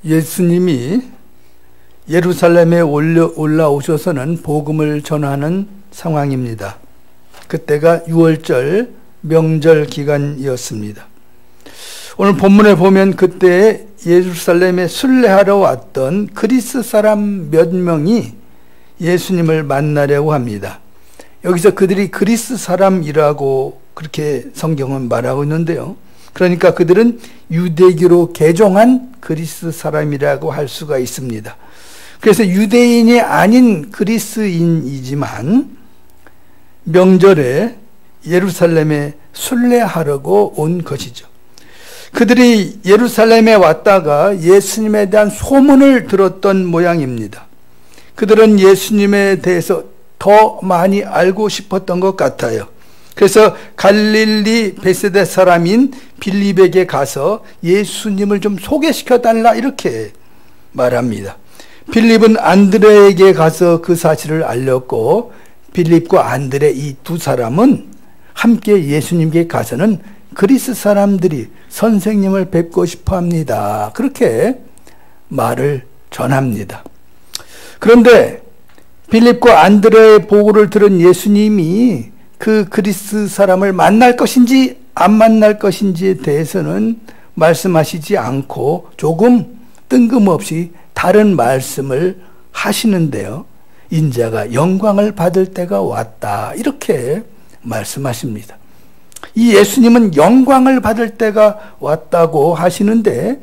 예수님이 예루살렘에 올라오셔서는 복음을 전하는 상황입니다. 그때가 6월절 명절 기간이었습니다. 오늘 본문에 보면 그때 예루살렘에 순례하러 왔던 그리스 사람 몇 명이 예수님을 만나려고 합니다. 여기서 그들이 그리스 사람이라고 그렇게 성경은 말하고 있는데요. 그러니까 그들은 유대교로 개종한 그리스 사람이라고 할 수가 있습니다. 그래서 유대인이 아닌 그리스인이지만 명절에 예루살렘에 순례하려고 온 것이죠. 그들이 예루살렘에 왔다가 예수님에 대한 소문을 들었던 모양입니다. 그들은 예수님에 대해서 더 많이 알고 싶었던 것 같아요. 그래서 갈릴리 베세다 사람인 빌립에게 가서 예수님을 좀 소개시켜달라 이렇게 말합니다. 빌립은 안드레에게 가서 그 사실을 알렸고 빌립과 안드레 이 두 사람은 함께 예수님께 가서는 그리스 사람들이 선생님을 뵙고 싶어 합니다. 그렇게 말을 전합니다. 그런데 빌립과 안드레의 보고를 들은 예수님이 그 그리스 사람을 만날 것인지 안 만날 것인지에 대해서는 말씀하시지 않고 조금 뜬금없이 다른 말씀을 하시는데요. 인자가 영광을 받을 때가 왔다 이렇게 말씀하십니다. 이 예수님은 영광을 받을 때가 왔다고 하시는데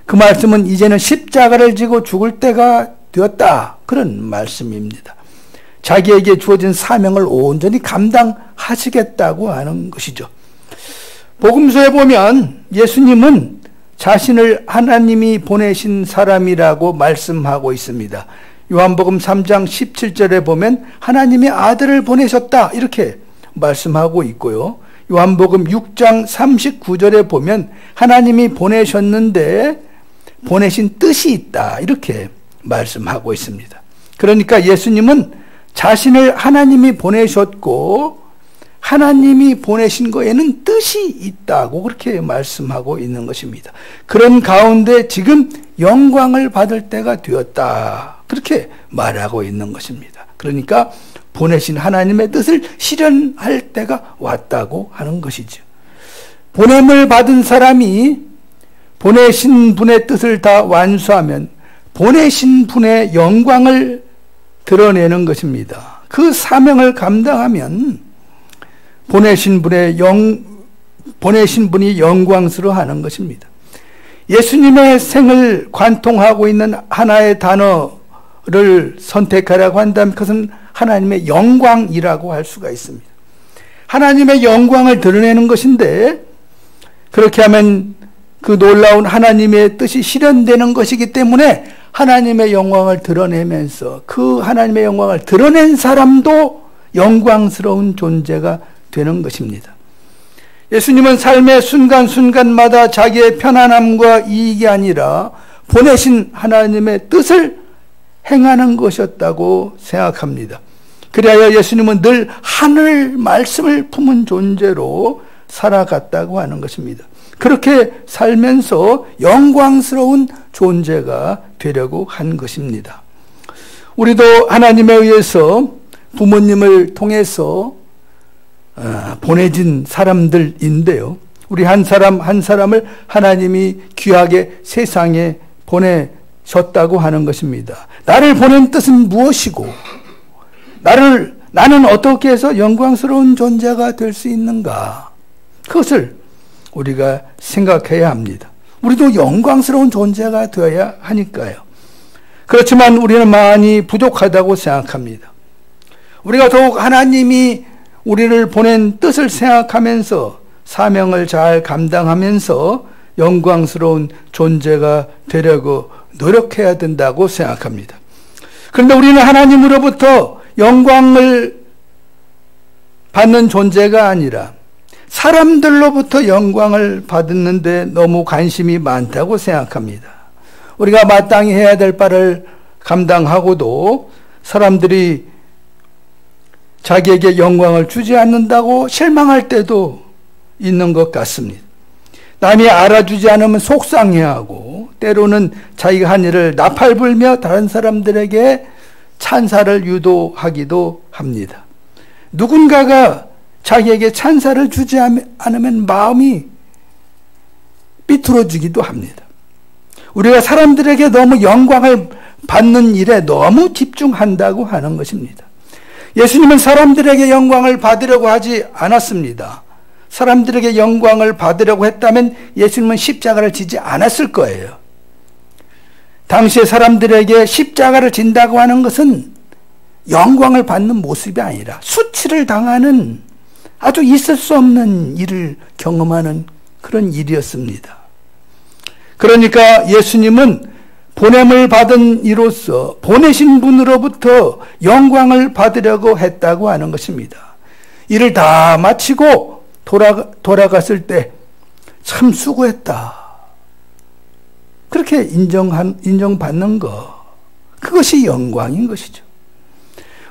그 말씀은 이제는 십자가를 지고 죽을 때가 되었다 그런 말씀입니다. 자기에게 주어진 사명을 온전히 감당하시겠다고 하는 것이죠. 복음서에 보면 예수님은 자신을 하나님이 보내신 사람이라고 말씀하고 있습니다. 요한복음 3장 17절에 보면 하나님의 아들을 보내셨다 이렇게 말씀하고 있고요. 요한복음 6장 39절에 보면 하나님이 보내셨는데 보내신 뜻이 있다 이렇게 말씀하고 있습니다. 그러니까 예수님은 자신을 하나님이 보내셨고 하나님이 보내신 거에는 뜻이 있다고 그렇게 말씀하고 있는 것입니다. 그런 가운데 지금 영광을 받을 때가 되었다 그렇게 말하고 있는 것입니다. 그러니까 보내신 하나님의 뜻을 실현할 때가 왔다고 하는 것이죠. 보냄을 받은 사람이 보내신 분의 뜻을 다 완수하면 보내신 분의 영광을 드러내는 것입니다. 그 사명을 감당하면 보내신 분이 영광스러워하는 것입니다. 예수님의 생을 관통하고 있는 하나의 단어를 선택하라고 한다면 그것은 하나님의 영광이라고 할 수가 있습니다. 하나님의 영광을 드러내는 것인데 그렇게 하면 그 놀라운 하나님의 뜻이 실현되는 것이기 때문에 하나님의 영광을 드러내면서 그 하나님의 영광을 드러낸 사람도 영광스러운 존재가 되는 것입니다. 예수님은 삶의 순간순간마다 자기의 편안함과 이익이 아니라 보내신 하나님의 뜻을 행하는 것이었다고 생각합니다. 그리하여 예수님은 늘 하늘 말씀을 품은 존재로 살아갔다고 하는 것입니다. 그렇게 살면서 영광스러운 존재가 되려고 한 것입니다. 우리도 하나님에 의해서 부모님을 통해서 보내진 사람들인데요. 우리 한 사람 한 사람을 하나님이 귀하게 세상에 보내셨다고 하는 것입니다. 나를 보낸 뜻은 무엇이고 나는 어떻게 해서 영광스러운 존재가 될 수 있는가? 그것을 우리가 생각해야 합니다. 우리도 영광스러운 존재가 되어야 하니까요. 그렇지만 우리는 많이 부족하다고 생각합니다. 우리가 더욱 하나님이 우리를 보낸 뜻을 생각하면서 사명을 잘 감당하면서 영광스러운 존재가 되려고 노력해야 된다고 생각합니다. 그런데 우리는 하나님으로부터 영광을 받는 존재가 아니라 사람들로부터 영광을 받는데 너무 관심이 많다고 생각합니다. 우리가 마땅히 해야 될 바를 감당하고도 사람들이 자기에게 영광을 주지 않는다고 실망할 때도 있는 것 같습니다. 남이 알아주지 않으면 속상해하고 때로는 자기가 한 일을 나팔불며 다른 사람들에게 찬사를 유도하기도 합니다. 누군가가 자기에게 찬사를 주지 않으면 마음이 삐뚤어지기도 합니다. 우리가 사람들에게 너무 영광을 받는 일에 너무 집중한다고 하는 것입니다. 예수님은 사람들에게 영광을 받으려고 하지 않았습니다. 사람들에게 영광을 받으려고 했다면 예수님은 십자가를 지지 않았을 거예요. 당시에 사람들에게 십자가를 진다고 하는 것은 영광을 받는 모습이 아니라 수치를 당하는 아주 있을 수 없는 일을 경험하는 그런 일이었습니다. 그러니까 예수님은 보냄을 받은 이로써 보내신 분으로부터 영광을 받으려고 했다고 하는 것입니다. 일을 다 마치고 돌아갔을 때 참 수고했다. 그렇게 인정받는 것, 그것이 영광인 것이죠.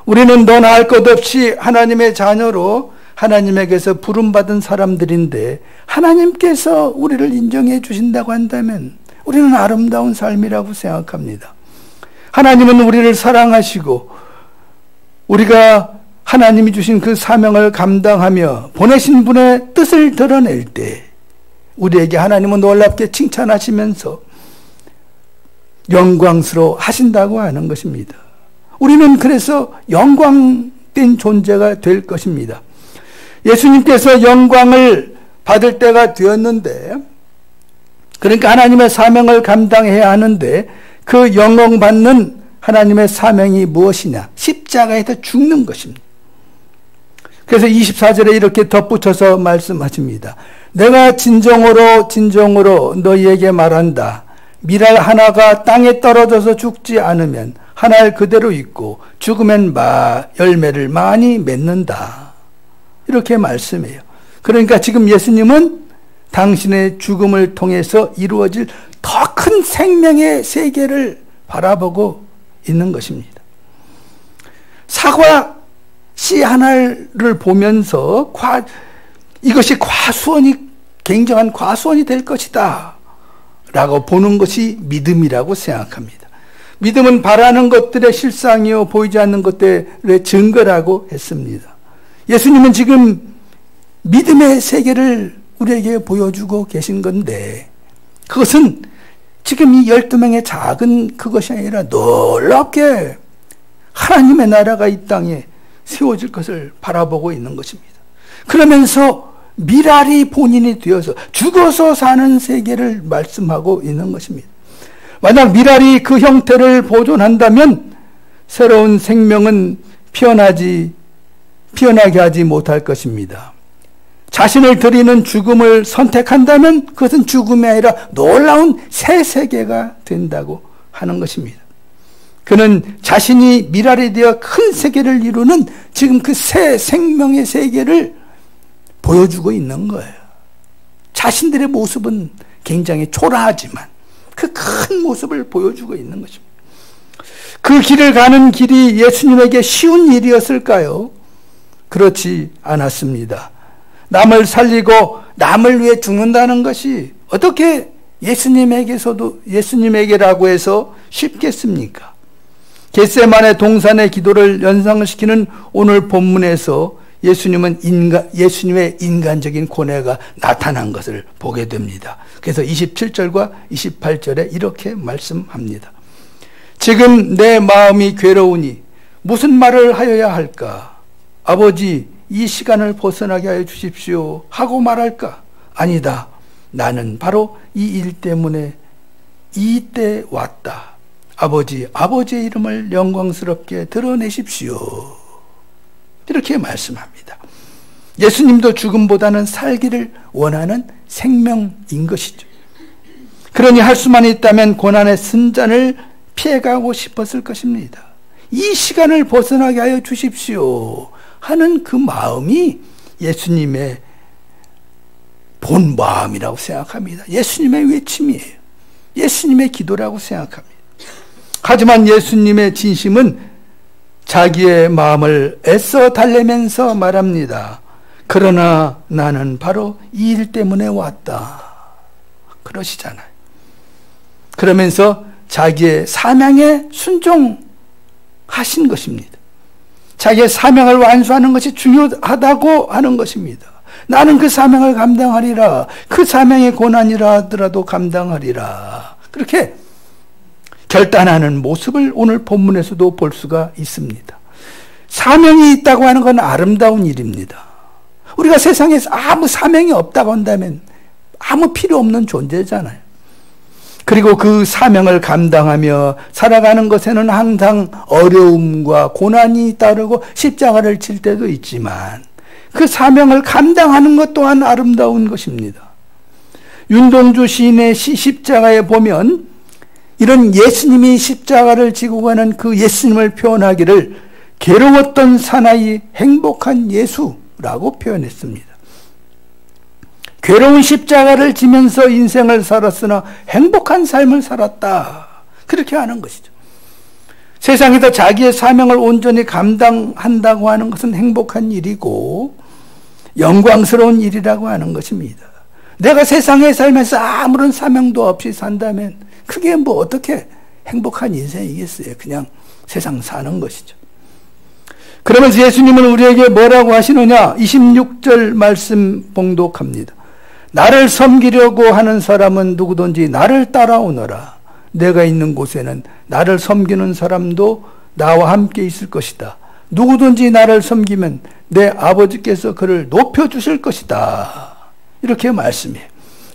우리는 너나 할 것 없이 하나님의 자녀로 하나님에게서 부름받은 사람들인데 하나님께서 우리를 인정해 주신다고 한다면 우리는 아름다운 삶이라고 생각합니다. 하나님은 우리를 사랑하시고 우리가 하나님이 주신 그 사명을 감당하며 보내신 분의 뜻을 드러낼 때 우리에게 하나님은 놀랍게 칭찬하시면서 영광스러워 하신다고 하는 것입니다. 우리는 그래서 영광된 존재가 될 것입니다. 예수님께서 영광을 받을 때가 되었는데, 그러니까 하나님의 사명을 감당해야 하는데 그 영광받는 하나님의 사명이 무엇이냐? 십자가에서 죽는 것입니다. 그래서 24절에 이렇게 덧붙여서 말씀하십니다. 내가 진정으로 너희에게 말한다. 밀알 하나가 땅에 떨어져서 죽지 않으면 한 알 그대로 있고 죽으면 열매를 많이 맺는다. 이렇게 말씀해요. 그러니까 지금 예수님은 당신의 죽음을 통해서 이루어질 더 큰 생명의 세계를 바라보고 있는 것입니다. 사과 씨 하나를 보면서 이것이 굉장한 과수원이 될 것이다 라고 보는 것이 믿음이라고 생각합니다. 믿음은 바라는 것들의 실상이요 보이지 않는 것들의 증거라고 했습니다. 예수님은 지금 믿음의 세계를 우리에게 보여주고 계신 건데 그것은 지금 이 12명의 작은 그것이 아니라 놀랍게 하나님의 나라가 이 땅에 세워질 것을 바라보고 있는 것입니다. 그러면서 밀알이 본인이 되어서 죽어서 사는 세계를 말씀하고 있는 것입니다. 만약 밀알이 그 형태를 보존한다면 새로운 생명은 피어나게 하지 못할 것입니다. 자신을 드리는 죽음을 선택한다면 그것은 죽음이 아니라 놀라운 새 세계가 된다고 하는 것입니다. 그는 자신이 밀알이 되어 큰 세계를 이루는 지금 그 새 생명의 세계를 보여주고 있는 거예요. 자신들의 모습은 굉장히 초라하지만 그 큰 모습을 보여주고 있는 것입니다. 그 길을 가는 길이 예수님에게 쉬운 일이었을까요? 그렇지 않았습니다. 남을 살리고 남을 위해 죽는다는 것이 어떻게 예수님에게라고 해서 쉽겠습니까? 겟세마네 동산의 기도를 연상을 시키는 오늘 본문에서 예수님의 인간적인 고뇌가 나타난 것을 보게 됩니다. 그래서 27절과 28절에 이렇게 말씀합니다. 지금 내 마음이 괴로우니 무슨 말을 하여야 할까? 아버지, 이 시간을 벗어나게 하여 주십시오 하고 말할까? 아니다. 나는 바로 이 일 때문에 이때 왔다. 아버지, 아버지의 이름을 영광스럽게 드러내십시오. 이렇게 말씀합니다. 예수님도 죽음보다는 살기를 원하는 생명인 것이죠. 그러니 할 수만 있다면 고난의 순잔을 피해가고 싶었을 것입니다. 이 시간을 벗어나게 하여 주십시오 하는 그 마음이 예수님의 본 마음이라고 생각합니다. 예수님의 외침이에요. 예수님의 기도라고 생각합니다. 하지만 예수님의 진심은 자기의 마음을 애써 달래면서 말합니다. 그러나 나는 바로 이 일 때문에 왔다. 그러시잖아요. 그러면서 자기의 사명에 순종하신 것입니다. 자기의 사명을 완수하는 것이 중요하다고 하는 것입니다. 나는 그 사명을 감당하리라. 그 사명의 고난이라 하더라도 감당하리라. 그렇게 결단하는 모습을 오늘 본문에서도 볼 수가 있습니다. 사명이 있다고 하는 건 아름다운 일입니다. 우리가 세상에서 아무 사명이 없다고 한다면 아무 필요 없는 존재잖아요. 그리고 그 사명을 감당하며 살아가는 것에는 항상 어려움과 고난이 따르고 십자가를 칠 때도 있지만 그 사명을 감당하는 것 또한 아름다운 것입니다. 윤동주 시인의 시 십자가에 보면 이런 예수님이 십자가를 지고 가는 그 예수님을 표현하기를 괴로웠던 사나이 행복한 예수라고 표현했습니다. 괴로운 십자가를 지면서 인생을 살았으나 행복한 삶을 살았다. 그렇게 하는 것이죠. 세상에서 자기의 사명을 온전히 감당한다고 하는 것은 행복한 일이고 영광스러운 일이라고 하는 것입니다. 내가 세상에 살면서 아무런 사명도 없이 산다면 그게 뭐 어떻게 행복한 인생이겠어요. 그냥 세상 사는 것이죠. 그러면서 예수님은 우리에게 뭐라고 하시느냐? 26절 말씀 봉독합니다. 나를 섬기려고 하는 사람은 누구든지 나를 따라오너라. 내가 있는 곳에는 나를 섬기는 사람도 나와 함께 있을 것이다. 누구든지 나를 섬기면 내 아버지께서 그를 높여주실 것이다. 이렇게 말씀해요.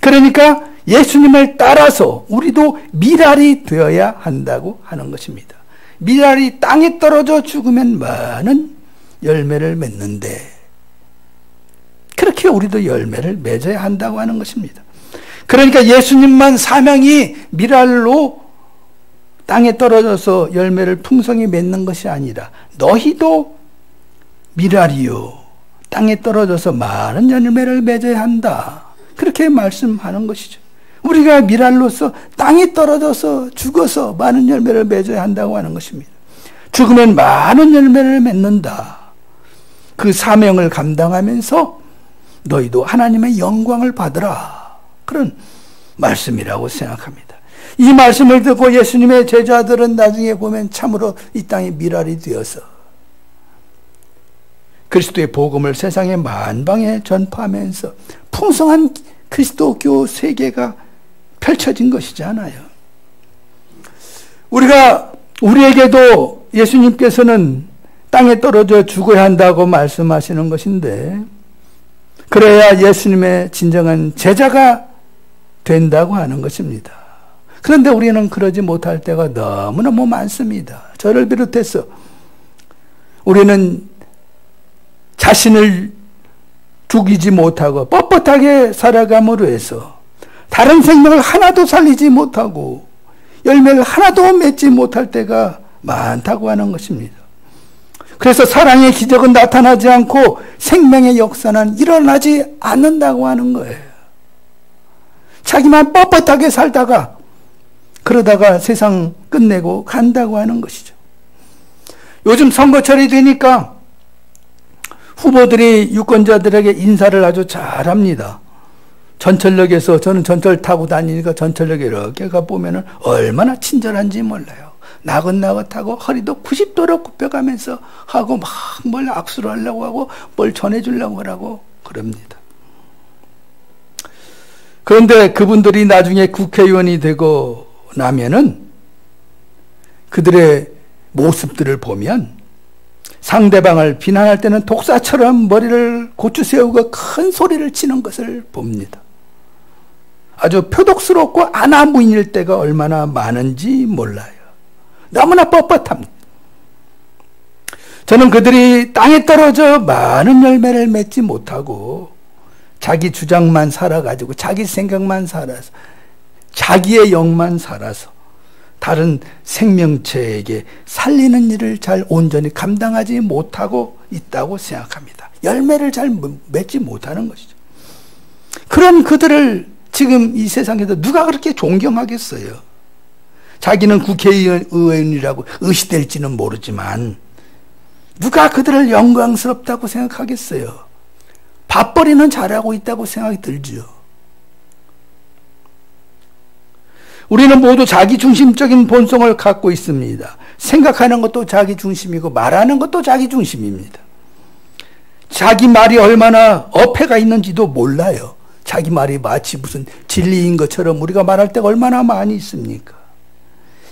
그러니까 예수님을 따라서 우리도 미랄이 되어야 한다고 하는 것입니다. 미랄이 땅에 떨어져 죽으면 많은 열매를 맺는데 그렇게 우리도 열매를 맺어야 한다고 하는 것입니다. 그러니까 예수님만 사명이 미랄로 땅에 떨어져서 열매를 풍성히 맺는 것이 아니라 너희도 미랄이요 땅에 떨어져서 많은 열매를 맺어야 한다. 그렇게 말씀하는 것이죠. 우리가 미랄로서 땅에 떨어져서 죽어서 많은 열매를 맺어야 한다고 하는 것입니다. 죽으면 많은 열매를 맺는다. 그 사명을 감당하면서 너희도 하나님의 영광을 받으라. 그런 말씀이라고 생각합니다. 이 말씀을 듣고 예수님의 제자들은 나중에 보면 참으로 이 땅에 미랄이 되어서 그리스도의 복음을 세상의 만방에 전파하면서 풍성한 그리스도교 세계가 펼쳐진 것이잖아요. 우리에게도 예수님께서는 땅에 떨어져 죽어야 한다고 말씀하시는 것인데 그래야 예수님의 진정한 제자가 된다고 하는 것입니다. 그런데 우리는 그러지 못할 때가 너무너무 많습니다. 저를 비롯해서 우리는 자신을 죽이지 못하고 뻣뻣하게 살아감으로 해서 다른 생명을 하나도 살리지 못하고 열매를 하나도 맺지 못할 때가 많다고 하는 것입니다. 그래서 사랑의 기적은 나타나지 않고 생명의 역사는 일어나지 않는다고 하는 거예요. 자기만 뻣뻣하게 살다가 그러다가 세상 끝내고 간다고 하는 것이죠. 요즘 선거철이 되니까 후보들이 유권자들에게 인사를 아주 잘합니다. 전철역에서 저는 전철 타고 다니니까 전철역에 이렇게 가보면 얼마나 친절한지 몰라요. 나긋나긋하고 허리도 90도로 굽혀가면서 하고 막 뭘 악수를 하려고 하고 뭘 전해주려고 하라고 그럽니다. 그런데 그분들이 나중에 국회의원이 되고 나면은 그들의 모습들을 보면 상대방을 비난할 때는 독사처럼 머리를 고추 세우고 큰 소리를 치는 것을 봅니다. 아주 표독스럽고 아나무인일 때가 얼마나 많은지 몰라요. 너무나 뻣뻣합니다. 저는 그들이 땅에 떨어져 많은 열매를 맺지 못하고 자기 주장만 살아가지고 자기 생각만 살아서 자기의 영만 살아서 다른 생명체에게 살리는 일을 잘 온전히 감당하지 못하고 있다고 생각합니다. 열매를 잘 맺지 못하는 것이죠. 그런 그들을 지금 이 세상에서 누가 그렇게 존경하겠어요? 자기는 국회의원이라고 의시될지는 모르지만 누가 그들을 영광스럽다고 생각하겠어요? 밥벌이는 잘하고 있다고 생각이 들죠. 우리는 모두 자기중심적인 본성을 갖고 있습니다. 생각하는 것도 자기중심이고 말하는 것도 자기중심입니다. 자기 말이 얼마나 어폐가 있는지도 몰라요. 자기 말이 마치 무슨 진리인 것처럼 우리가 말할 때가 얼마나 많이 있습니까?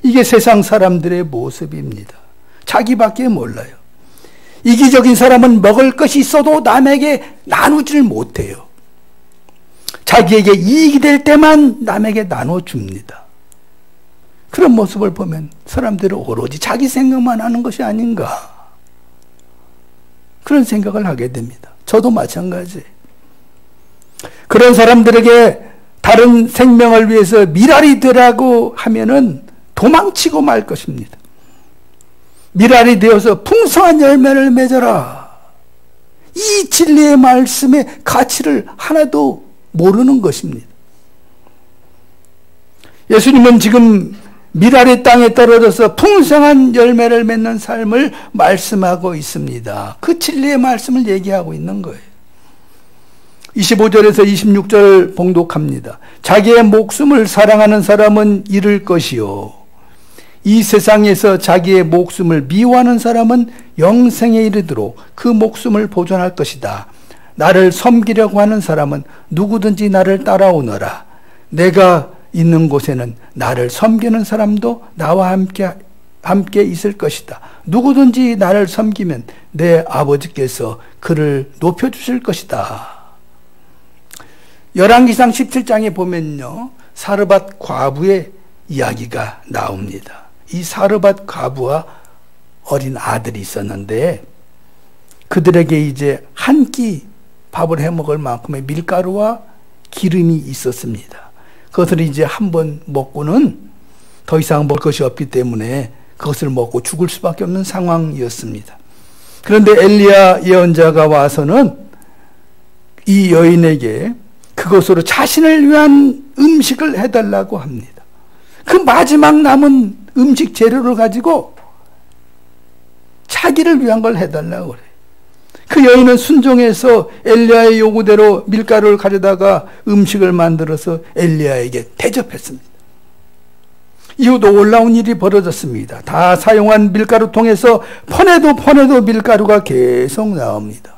이게 세상 사람들의 모습입니다. 자기밖에 몰라요. 이기적인 사람은 먹을 것이 있어도 남에게 나누지를 못해요. 자기에게 이익이 될 때만 남에게 나눠줍니다. 그런 모습을 보면 사람들은 오로지 자기 생각만 하는 것이 아닌가, 그런 생각을 하게 됩니다. 저도 마찬가지예요. 그런 사람들에게 다른 생명을 위해서 미랄이 되라고 하면은 도망치고 말 것입니다. 미랄이 되어서 풍성한 열매를 맺어라. 이 진리의 말씀의 가치를 하나도 모르는 것입니다. 예수님은 지금 미랄이 땅에 떨어져서 풍성한 열매를 맺는 삶을 말씀하고 있습니다. 그 진리의 말씀을 얘기하고 있는 거예요. 25절에서 26절 봉독합니다. 자기의 목숨을 사랑하는 사람은 잃을 것이요, 이 세상에서 자기의 목숨을 미워하는 사람은 영생에 이르도록 그 목숨을 보존할 것이다. 나를 섬기려고 하는 사람은 누구든지 나를 따라오너라. 내가 있는 곳에는 나를 섬기는 사람도 나와 함께 있을 것이다. 누구든지 나를 섬기면 내 아버지께서 그를 높여주실 것이다. 열왕기상 17장에 보면요, 사르밧 과부의 이야기가 나옵니다. 이 사르밧 과부와 어린 아들이 있었는데 그들에게 이제 한 끼 밥을 해 먹을 만큼의 밀가루와 기름이 있었습니다. 그것을 이제 한번 먹고는 더 이상 먹을 것이 없기 때문에 그것을 먹고 죽을 수밖에 없는 상황이었습니다. 그런데 엘리야 예언자가 와서는 이 여인에게 그것으로 자신을 위한 음식을 해달라고 합니다. 그 마지막 남은 음식 재료를 가지고 자기를 위한 걸 해달라고 그래요. 그 여인은 순종해서 엘리야의 요구대로 밀가루를 가져다가 음식을 만들어서 엘리야에게 대접했습니다. 이후 놀라운 일이 벌어졌습니다. 다 사용한 밀가루통에서 퍼내도 밀가루가 계속 나옵니다.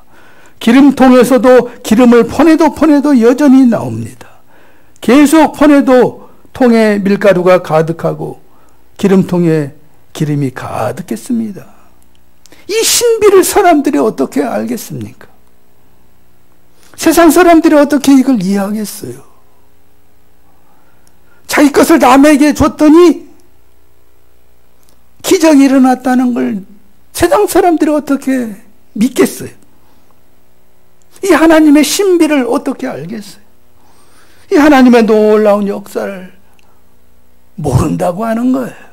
기름통에서도 기름을 퍼내도 여전히 나옵니다. 계속 퍼내도 통에 밀가루가 가득하고 기름통에 기름이 가득했습니다. 이 신비를 사람들이 어떻게 알겠습니까? 세상 사람들이 어떻게 이걸 이해하겠어요? 자기 것을 남에게 줬더니 기적이 일어났다는 걸 세상 사람들이 어떻게 믿겠어요? 이 하나님의 신비를 어떻게 알겠어요? 이 하나님의 놀라운 역사를 모른다고 하는 거예요.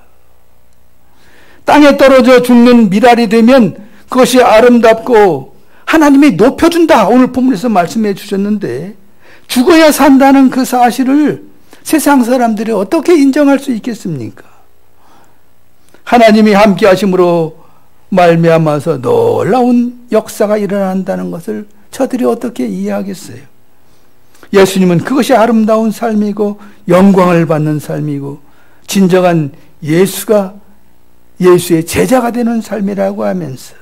땅에 떨어져 죽는 미랄이 되면 그것이 아름답고 하나님이 높여준다, 오늘 본문에서 말씀해 주셨는데 죽어야 산다는 그 사실을 세상 사람들이 어떻게 인정할 수 있겠습니까? 하나님이 함께 하심으로 말미암아서 놀라운 역사가 일어난다는 것을 저들이 어떻게 이해하겠어요? 예수님은 그것이 아름다운 삶이고 영광을 받는 삶이고 진정한 예수의 제자가 되는 삶이라고 하면서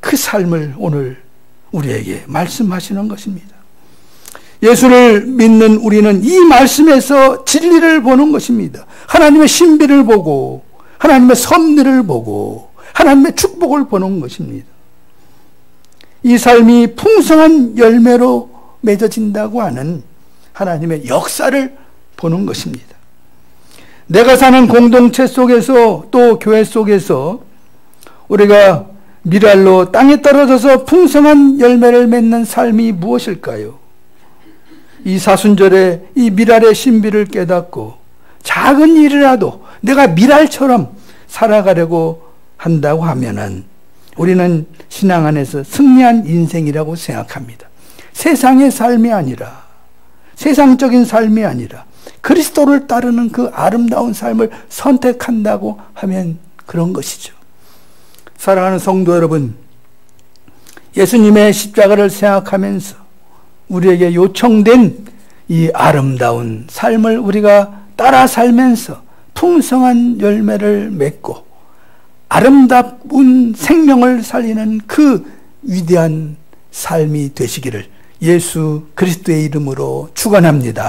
그 삶을 오늘 우리에게 말씀하시는 것입니다. 예수를 믿는 우리는 이 말씀에서 진리를 보는 것입니다. 하나님의 신비를 보고 하나님의 섭리를 보고 하나님의 축복을 보는 것입니다. 이 삶이 풍성한 열매로 맺어진다고 하는 하나님의 역사를 보는 것입니다. 내가 사는 공동체 속에서 또 교회 속에서 우리가 미랄로 땅에 떨어져서 풍성한 열매를 맺는 삶이 무엇일까요? 이 사순절에 이 미랄의 신비를 깨닫고 작은 일이라도 내가 미랄처럼 살아가려고 한다고 하면은 우리는 신앙 안에서 승리한 인생이라고 생각합니다. 세상의 삶이 아니라, 세상적인 삶이 아니라 그리스도를 따르는 그 아름다운 삶을 선택한다고 하면 그런 것이죠. 사랑하는 성도 여러분, 예수님의 십자가를 생각하면서 우리에게 요청된 이 아름다운 삶을 우리가 따라 살면서 풍성한 열매를 맺고 아름다운 생명을 살리는 그 위대한 삶이 되시기를 예수 그리스도의 이름으로 축원합니다.